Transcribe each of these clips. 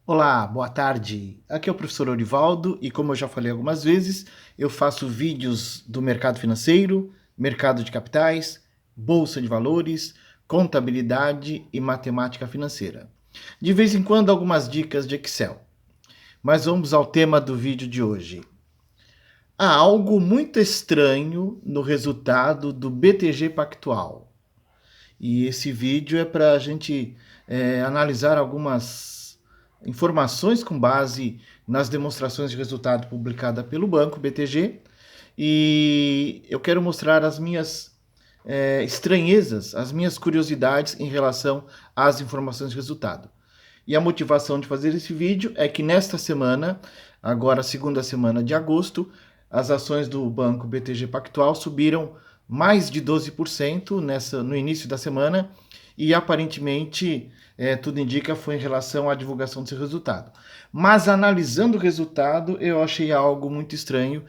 Olá, boa tarde. Aqui é o professor Orivaldo e, como eu já falei algumas vezes, eu faço vídeos do mercado financeiro, mercado de capitais, bolsa de valores, contabilidade e matemática financeira. De vez em quando, algumas dicas de Excel. Mas vamos ao tema do vídeo de hoje. Há algo muito estranho no resultado do BTG Pactual. E esse vídeo é para a gente analisar algumas informações com base nas demonstrações de resultado publicada pelo banco BTG. E eu quero mostrar as minhas estranhezas, as minhas curiosidades em relação às informações de resultado. E a motivação de fazer esse vídeo é que nesta semana, agora segunda semana de agosto, as ações do banco BTG Pactual subiram mais de 12% no início da semana e aparentemente tudo indica foi em relação à divulgação desse resultado. Mas analisando o resultado, eu achei algo muito estranho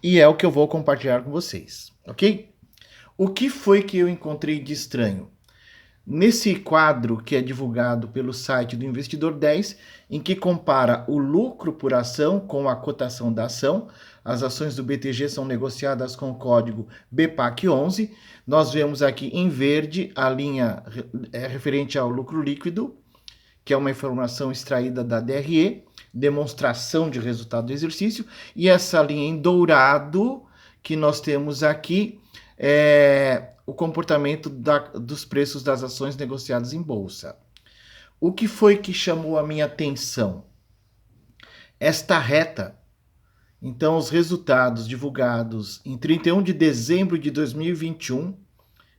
e é o que eu vou compartilhar com vocês, ok? O que foi que eu encontrei de estranho? Nesse quadro que é divulgado pelo site do Investidor 10, em que compara o lucro por ação com a cotação da ação, as ações do BTG são negociadas com o código BPAC11. Nós vemos aqui em verde a linha referente ao lucro líquido, que é uma informação extraída da DRE, demonstração de resultado do exercício, e essa linha em dourado que nós temos aqui é o comportamento dos preços das ações negociadas em bolsa. O que foi que chamou a minha atenção? Esta reta. Então, os resultados divulgados em 31 de dezembro de 2021,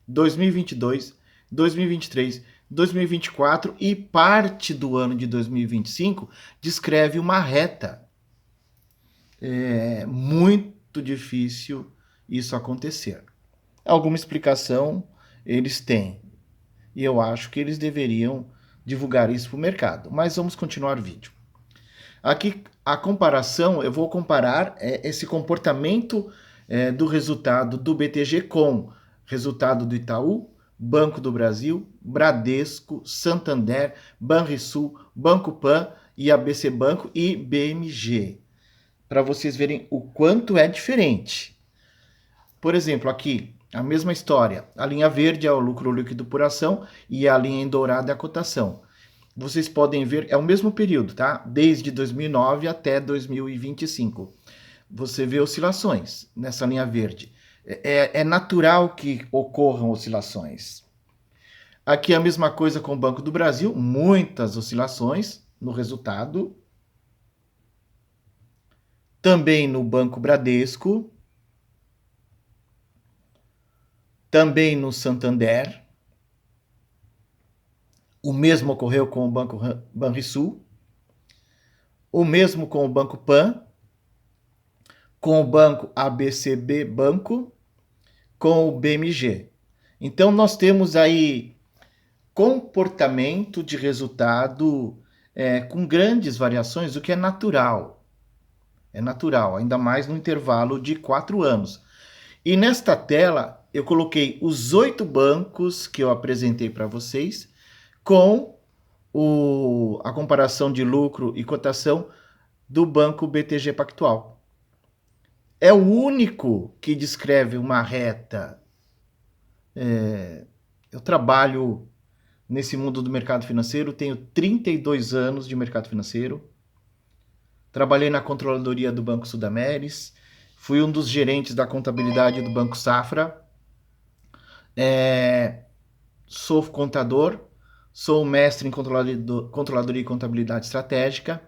2022, 2023, 2024 e parte do ano de 2025 descreve uma reta. É muito difícil isso acontecer. Alguma explicação eles têm. E eu acho que eles deveriam divulgar isso para o mercado. Mas vamos continuar o vídeo. Aqui a comparação, eu vou comparar esse comportamento do resultado do BTG com resultado do Itaú, Banco do Brasil, Bradesco, Santander, Banrisul, Banco Pan e ABC Banco e BMG. Para vocês verem o quanto é diferente. Por exemplo, aqui, a mesma história. A linha verde é o lucro líquido por ação e a linha em dourado é a cotação. Vocês podem ver, é o mesmo período, tá? Desde 2009 até 2025. Você vê oscilações nessa linha verde. É natural que ocorram oscilações. Aqui a mesma coisa com o Banco do Brasil, muitas oscilações no resultado. Também no Banco Bradesco. Também no Santander. O mesmo ocorreu com o Banco Banrisul. O mesmo com o Banco Pan. Com o Banco ABCB Banco. Com o BMG. Então, nós temos aí comportamento de resultado com grandes variações, o que é natural. É natural, ainda mais no intervalo de 4 anos. E nesta tela, eu coloquei os 8 bancos que eu apresentei para vocês com a comparação de lucro e cotação do banco BTG Pactual. É o único que descreve uma reta. Eu trabalho nesse mundo do mercado financeiro, tenho 32 anos de mercado financeiro. Trabalhei na controladoria do Banco Sudameris, fui um dos gerentes da contabilidade do Banco Safra. Sou contador, sou mestre em controladoria e contabilidade estratégica,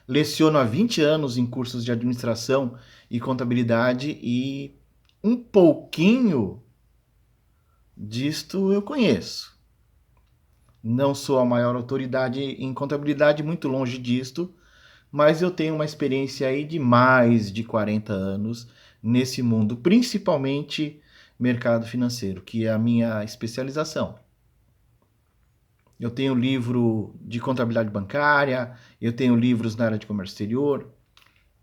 leciono há 20 anos em cursos de administração e contabilidade e um pouquinho disto eu conheço. Não sou a maior autoridade em contabilidade, muito longe disto, mas eu tenho uma experiência aí de mais de 40 anos nesse mundo, principalmente mercado financeiro, que é a minha especialização. Eu tenho livro de contabilidade bancária, eu tenho livros na área de comércio exterior.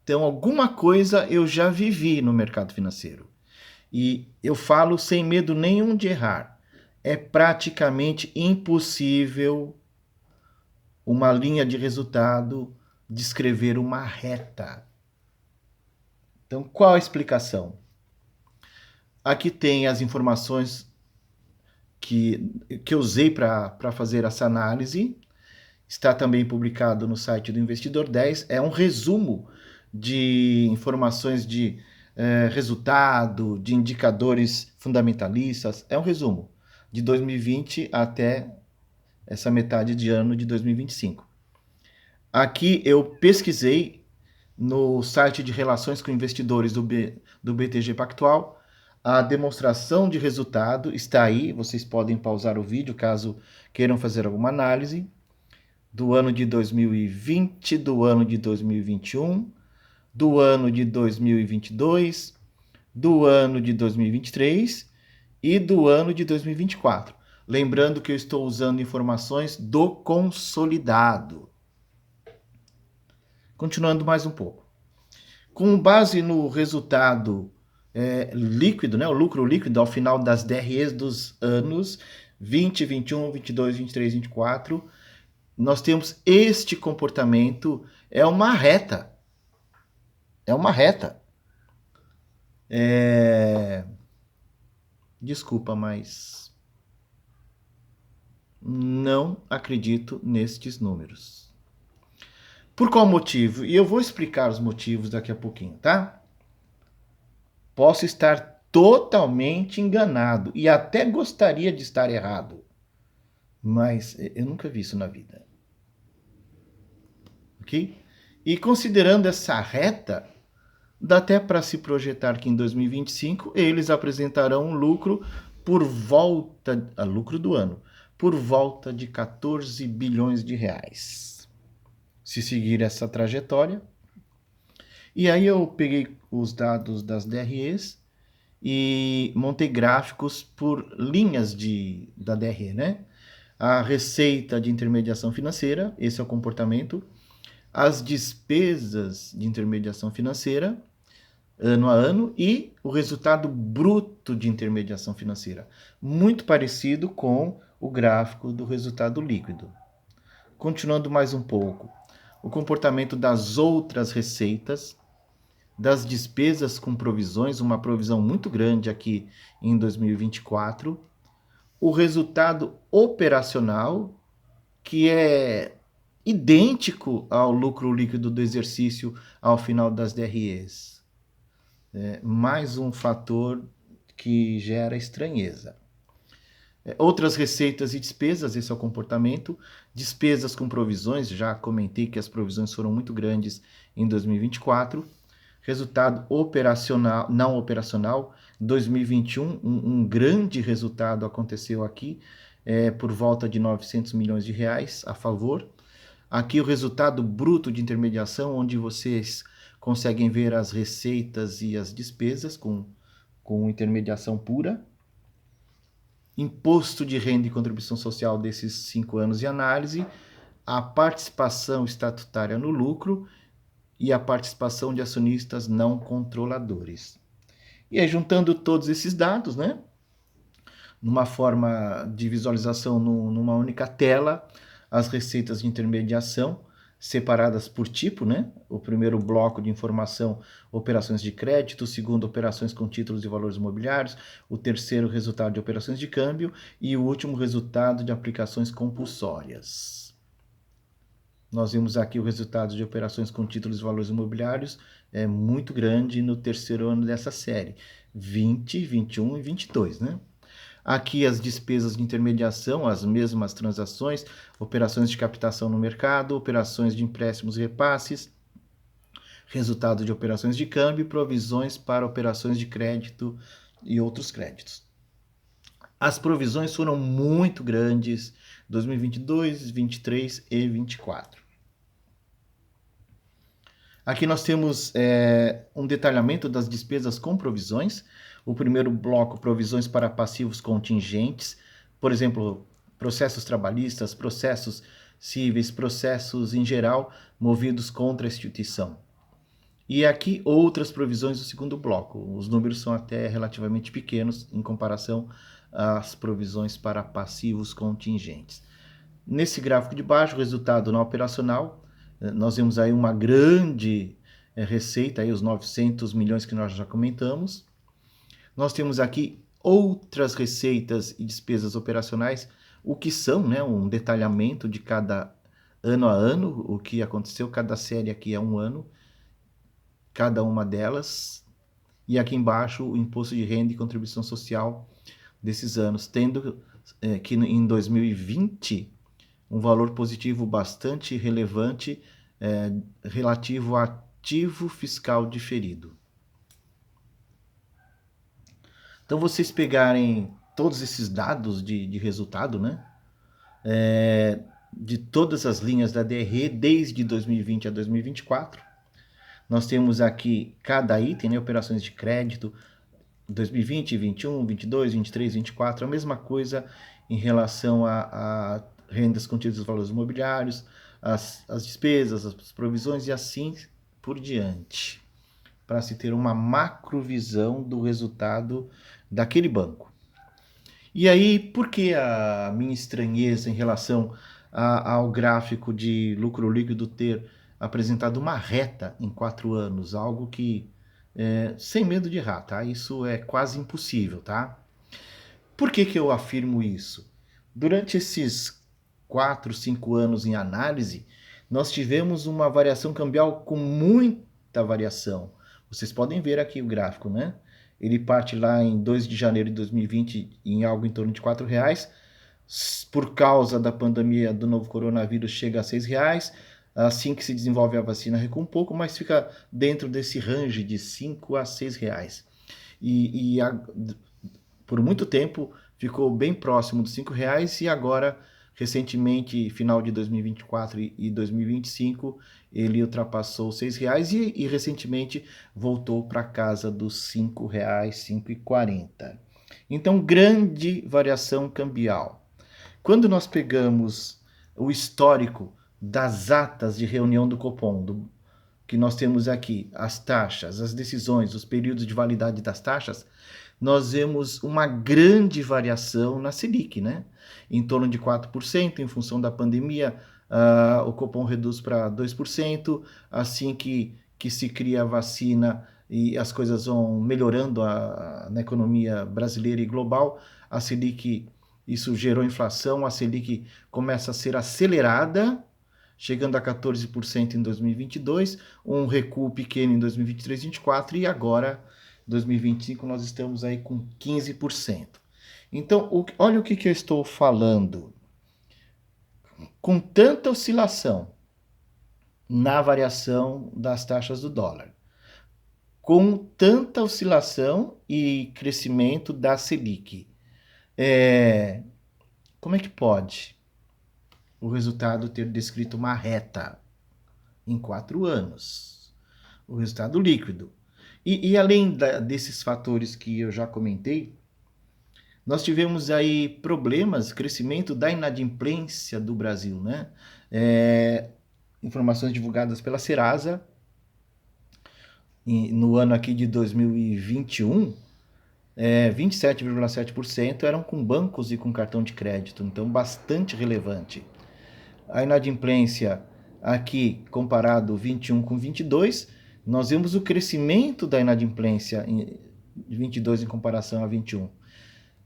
Então, alguma coisa eu já vivi no mercado financeiro. E eu falo sem medo nenhum de errar. É praticamente impossível uma linha de resultado descrever uma reta. Então, qual a explicação? Aqui tem as informações que eu usei para fazer essa análise. Está também publicado no site do Investidor 10. É um resumo de informações de resultado, de indicadores fundamentalistas. É um resumo de 2020 até essa metade de ano de 2025. Aqui eu pesquisei no site de relações com investidores do BTG Pactual. A demonstração de resultado está aí, vocês podem pausar o vídeo caso queiram fazer alguma análise do ano de 2020, do ano de 2021, do ano de 2022, do ano de 2023 e do ano de 2024. Lembrando que eu estou usando informações do consolidado. Continuando mais um pouco. Com base no resultado líquido, né, o lucro líquido ao final das DREs dos anos 20, 21, 22, 23, 24, nós temos este comportamento, é uma reta. É uma reta. Desculpa, mas não acredito nestes números. Por qual motivo? E eu vou explicar os motivos daqui a pouquinho, tá? Posso estar totalmente enganado e até gostaria de estar errado, mas eu nunca vi isso na vida. Ok? E considerando essa reta, dá até para se projetar que em 2025 eles apresentarão um lucro por volta, lucro do ano, por volta de 14 bilhões de reais. Se seguir essa trajetória. E aí eu peguei os dados das DREs e montei gráficos por linhas da DRE, né? A receita de intermediação financeira, esse é o comportamento. As despesas de intermediação financeira, ano a ano, e o resultado bruto de intermediação financeira. Muito parecido com o gráfico do resultado líquido. Continuando mais um pouco. O comportamento das outras receitas, das despesas com provisões, uma provisão muito grande aqui em 2024, o resultado operacional, que é idêntico ao lucro líquido do exercício ao final das DREs. Mais um fator que gera estranheza. Outras receitas e despesas, esse é o comportamento. Despesas com provisões, já comentei que as provisões foram muito grandes em 2024. Resultado operacional, não operacional, 2021, um grande resultado aconteceu aqui, por volta de 900 milhões de reais a favor. Aqui o resultado bruto de intermediação, onde vocês conseguem ver as receitas e as despesas com intermediação pura. Imposto de renda e contribuição social desses 5 anos de análise, a participação estatutária no lucro e a participação de acionistas não controladores. E aí, juntando todos esses dados, né, numa forma de visualização numa única tela, as receitas de intermediação separadas por tipo, né? O primeiro bloco de informação, operações de crédito, o segundo, operações com títulos e valores imobiliários, o terceiro, resultado de operações de câmbio e o último, resultado de aplicações compulsórias. Nós vimos aqui o resultado de operações com títulos e valores imobiliários, é muito grande no terceiro ano dessa série, 20, 21 e 22, né? Aqui as despesas de intermediação, as mesmas transações, operações de captação no mercado, operações de empréstimos e repasses, resultado de operações de câmbio, provisões para operações de crédito e outros créditos. As provisões foram muito grandes, 2022, 23 e 24. Aqui nós temos um detalhamento das despesas com provisões. O primeiro bloco, provisões para passivos contingentes, por exemplo, processos trabalhistas, processos cíveis, processos em geral movidos contra a instituição. E aqui outras provisões do segundo bloco. Os números são até relativamente pequenos em comparação às provisões para passivos contingentes. Nesse gráfico de baixo, resultado na operacional, nós vemos aí uma grande receita, aí os 900 milhões que nós já comentamos. Nós temos aqui outras receitas e despesas operacionais, o que são, né, um detalhamento de cada ano a ano, o que aconteceu, cada série aqui é um ano, cada uma delas. E aqui embaixo o imposto de renda e contribuição social desses anos, tendo que em 2020 um valor positivo bastante relevante relativo ao ativo fiscal diferido. Então, vocês pegarem todos esses dados de resultado, né? De todas as linhas da DRE, desde 2020 a 2024, nós temos aqui cada item, né? Operações de crédito, 2020, 21, 22, 23, 24, a mesma coisa em relação a rendas contidas dos valores imobiliários, as despesas, as provisões e assim por diante, para se ter uma macrovisão do resultado daquele banco. E aí, por que a minha estranheza em relação ao gráfico de lucro líquido ter apresentado uma reta em 4 anos, algo que, sem medo de errar, tá? Isso é quase impossível, tá? Por que eu afirmo isso? Durante esses 4, 5 anos em análise, nós tivemos uma variação cambial com muita variação. Vocês podem ver aqui o gráfico, né? Ele parte lá em 2 de janeiro de 2020 em algo em torno de R$4. Por causa da pandemia do novo coronavírus, chega a R$6. Assim que se desenvolve a vacina, recua um pouco, mas fica dentro desse range de R$5 a R$6. Por muito tempo ficou bem próximo dos R$5 e agora, recentemente, final de 2024 e 2025, ele ultrapassou R$6 e recentemente voltou para casa dos R$5, 5,40. Então, grande variação cambial. Quando nós pegamos o histórico das atas de reunião do Copom, que nós temos aqui, as taxas, as decisões, os períodos de validade das taxas, nós vemos uma grande variação na Selic, né? Em torno de 4%, em função da pandemia, o Copom reduz para 2%, assim que se cria a vacina e as coisas vão melhorando na economia brasileira e global, a Selic, isso gerou inflação, a Selic começa a ser acelerada, chegando a 14% em 2022, um recuo pequeno em 2023 e 2024, e agora, 2025, nós estamos aí com 15%. Então, olha o que eu estou falando. Com tanta oscilação na variação das taxas do dólar, com tanta oscilação e crescimento da Selic, como é que pode o resultado ter descrito uma reta em 4 anos? O resultado líquido. E além desses fatores que eu já comentei, nós tivemos aí problemas, crescimento da inadimplência do Brasil, né? Informações divulgadas pela Serasa no ano aqui de 2021, 27,7% eram com bancos e com cartão de crédito, então bastante relevante. A inadimplência aqui, comparado 21 com 22, nós vemos o crescimento da inadimplência em 22 em comparação a 21.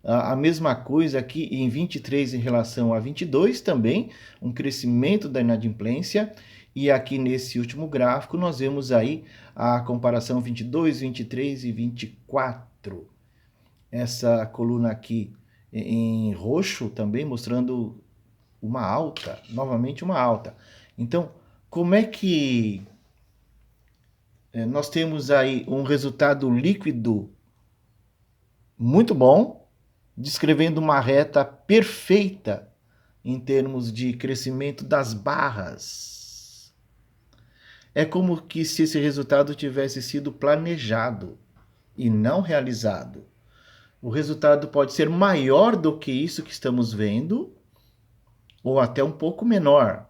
A mesma coisa aqui em 23 em relação a 22 também, um crescimento da inadimplência. E aqui nesse último gráfico nós vemos aí a comparação 22, 23 e 24. Essa coluna aqui em roxo também mostrando uma alta, novamente uma alta. Então, como é que nós temos aí um resultado líquido muito bom, descrevendo uma reta perfeita em termos de crescimento das barras. É como que se esse resultado tivesse sido planejado e não realizado. O resultado pode ser maior do que isso que estamos vendo, ou até um pouco menor.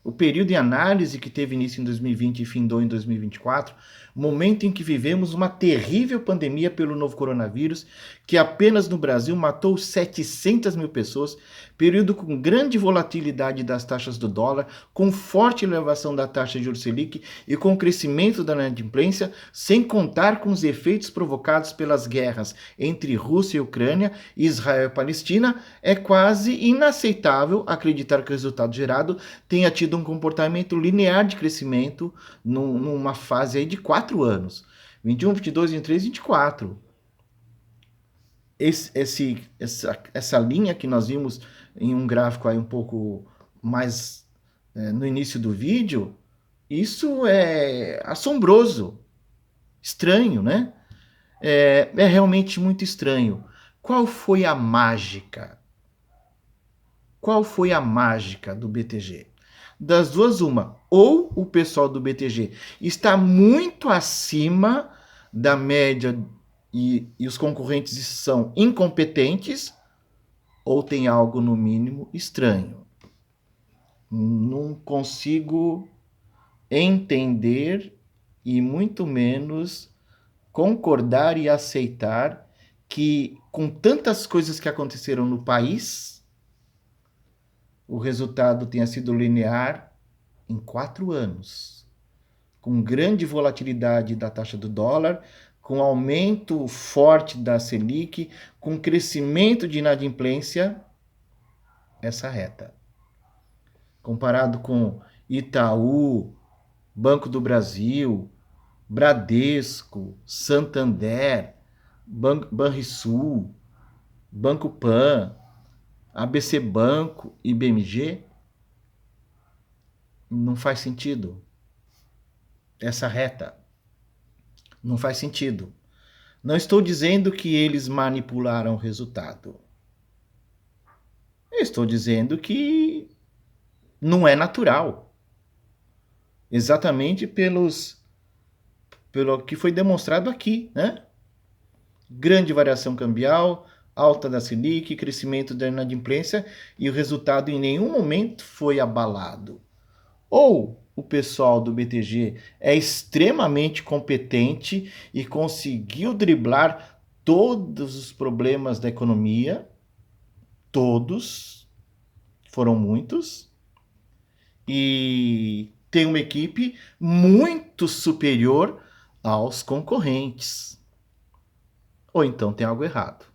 O período em análise que teve início em 2020 e findou em 2024, momento em que vivemos uma terrível pandemia pelo novo coronavírus, que apenas no Brasil matou 700 mil pessoas, período com grande volatilidade das taxas do dólar, com forte elevação da taxa de juros Selic e com crescimento da inadimplência, sem contar com os efeitos provocados pelas guerras entre Rússia e Ucrânia, Israel e Palestina, é quase inaceitável acreditar que o resultado gerado tenha tido um comportamento linear de crescimento numa fase aí de 4 anos. 21, 22, 23, 24. Essa linha que nós vimos em um gráfico aí um pouco mais no início do vídeo, isso é assombroso, estranho, né? É realmente muito estranho. Qual foi a mágica? Qual foi a mágica do BTG? Das duas, uma. Ou o pessoal do BTG está muito acima da média e os concorrentes são incompetentes, ou tem algo, no mínimo, estranho. Não consigo entender e muito menos concordar e aceitar que, com tantas coisas que aconteceram no país, o resultado tenha sido linear em 4 anos, com grande volatilidade da taxa do dólar, com aumento forte da Selic, com crescimento de inadimplência, essa reta. Comparado com Itaú, Banco do Brasil, Bradesco, Santander, Banrisul, Banco Pan, ABC Banco e BMG, não faz sentido. Essa reta não faz sentido. Não estou dizendo que eles manipularam o resultado. Eu estou dizendo que não é natural. Exatamente pelo que foi demonstrado aqui, né? Grande variação cambial, alta da Selic, crescimento da inadimplência e o resultado em nenhum momento foi abalado. Ou o pessoal do BTG é extremamente competente e conseguiu driblar todos os problemas da economia, todos, foram muitos, e tem uma equipe muito superior aos concorrentes. Ou então tem algo errado.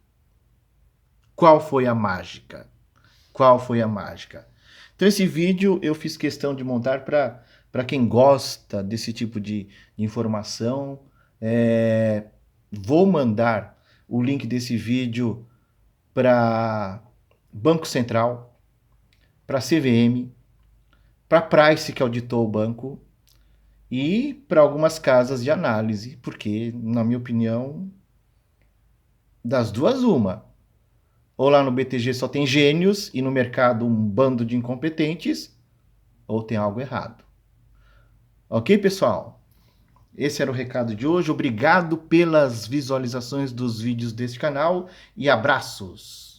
Qual foi a mágica? Qual foi a mágica? Então esse vídeo eu fiz questão de montar para quem gosta desse tipo de informação. Vou mandar o link desse vídeo para Banco Central, para CVM, para Price, que auditou o banco, e para algumas casas de análise, porque, na minha opinião, das duas, uma. Ou lá no BTG só tem gênios e no mercado um bando de incompetentes, ou tem algo errado. Ok, pessoal? Esse era o recado de hoje. Obrigado pelas visualizações dos vídeos deste canal e abraços!